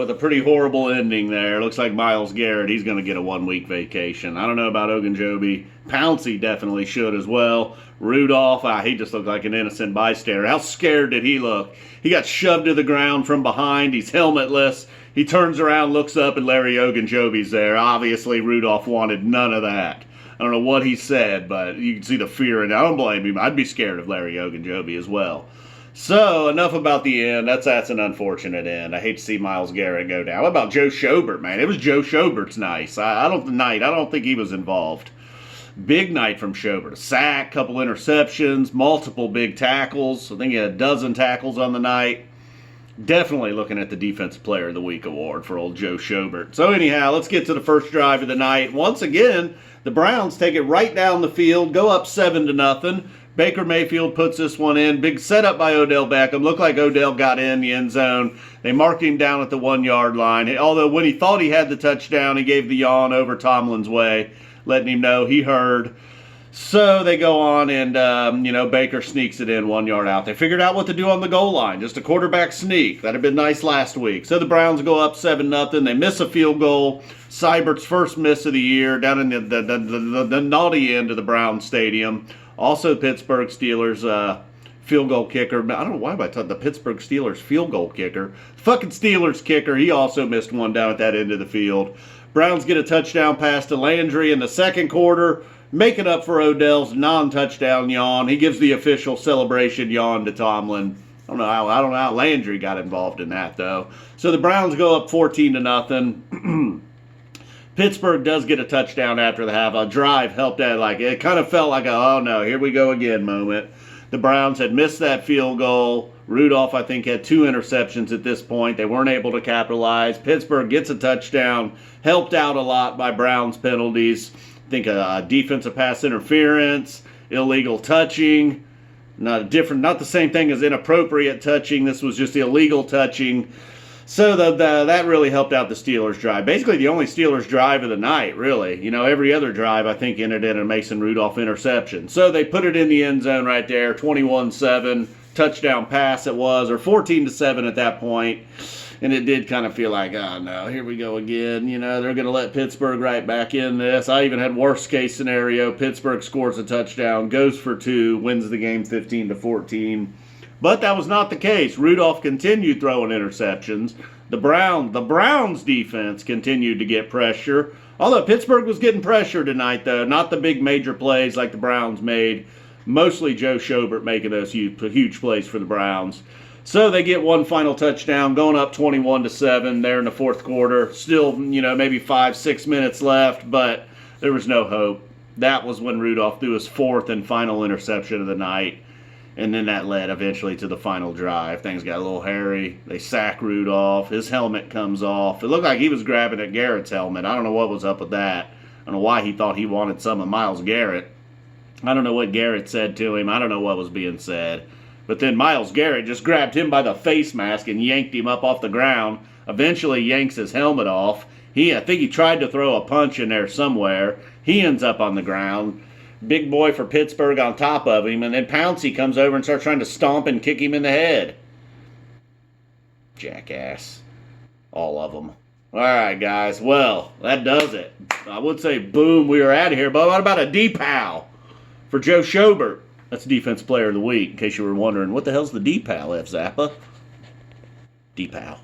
with a pretty horrible ending there. Looks like Myles Garrett, he's going to get a 1-week vacation. I don't know about Ogunjobi. Pouncey definitely should as well. Rudolph, he just looked like an innocent bystander. How scared did he look? He got shoved to the ground from behind. He's helmetless. He turns around, looks up, and Larry Ogunjobi's there. Obviously, Rudolph wanted none of that. I don't know what he said, but you can see the fear in it. I don't blame him. I'd be scared of Larry Ogunjobi as well. So, enough about the end. That's an unfortunate end. I hate to see Myles Garrett go down. What about Joe Schobert, man? It was Joe Schobert's night. I don't think he was involved. Big night from Schobert. A sack, couple interceptions, multiple big tackles. I think he had a dozen tackles on the night. Definitely looking at the Defensive Player of the Week award for old Joe Schobert. So anyhow, let's get to the first drive of the night. Once again, the Browns take it right down the field, go up 7-0. Baker Mayfield puts this one in. Big setup by Odell Beckham. Looked like Odell got in the end zone. They marked him down at the 1-yard line. Although when he thought he had the touchdown, he gave the yawn over Tomlin's way, letting him know he heard. So they go on and, Baker sneaks it in 1 yard out. They figured out what to do on the goal line. Just a quarterback sneak. That had been nice last week. So the Browns go up 7-0. They miss a field goal. Seibert's first miss of the year down in the naughty end of the Browns Stadium. Also, Pittsburgh Steelers field goal kicker. I don't know why I thought the Pittsburgh Steelers field goal kicker. Fucking Steelers kicker. He also missed one down at that end of the field. Browns get a touchdown pass to Landry in the second quarter, making up for Odell's non-touchdown yawn. He gives the official celebration yawn to Tomlin. I don't know how Landry got involved in that, though. So the Browns go up 14-0. Pittsburgh does get a touchdown after the half. A drive helped out. It kind of felt like oh no, here we go again moment. The Browns had missed that field goal. Rudolph, I think, had 2 interceptions at this point. They weren't able to capitalize. Pittsburgh gets a touchdown, helped out a lot by Browns penalties. I think a defensive pass interference, illegal touching, not the same thing as inappropriate touching. This was just illegal touching. So that really helped out the Steelers drive. Basically the only Steelers drive of the night, really. Every other drive, I think, ended in a Mason Rudolph interception. So they put it in the end zone right there, 21-7, touchdown pass it was, or 14-7 at that point. And it did kind of feel like, oh no, here we go again. They're going to let Pittsburgh right back in this. I even had worst case scenario. Pittsburgh scores a touchdown, goes for 2, wins the game 15-14. But that was not the case. Rudolph continued throwing interceptions. The Browns defense continued to get pressure. Although Pittsburgh was getting pressure tonight, though. Not the big major plays like the Browns made. Mostly Joe Schobert making those huge plays for the Browns. So they get one final touchdown, going up 21-7 there in the fourth quarter. Still, maybe 5-6 minutes left, but there was no hope. That was when Rudolph threw his 4th and final interception of the night. And then that led eventually to the final drive. Things got a little hairy. They sack Rudolph. His helmet comes off. It looked like he was grabbing at Garrett's helmet. I don't know what was up with that. I don't know why he thought he wanted some of Myles Garrett. I don't know what Garrett said to him. I don't know what was being said. But then Myles Garrett just grabbed him by the face mask and yanked him up off the ground. Eventually yanks his helmet off. I think he tried to throw a punch in there somewhere. He ends up on the ground. Big boy for Pittsburgh on top of him, and then Pouncey comes over and starts trying to stomp and kick him in the head. Jackass. All of them. All right, guys. Well, that does it. I would say, boom, we are out of here. But what about a D-PAL for Joe Schobert? That's Defensive Player of the Week, in case you were wondering. What the hell's the D-PAL, F. Zappa? D-PAL.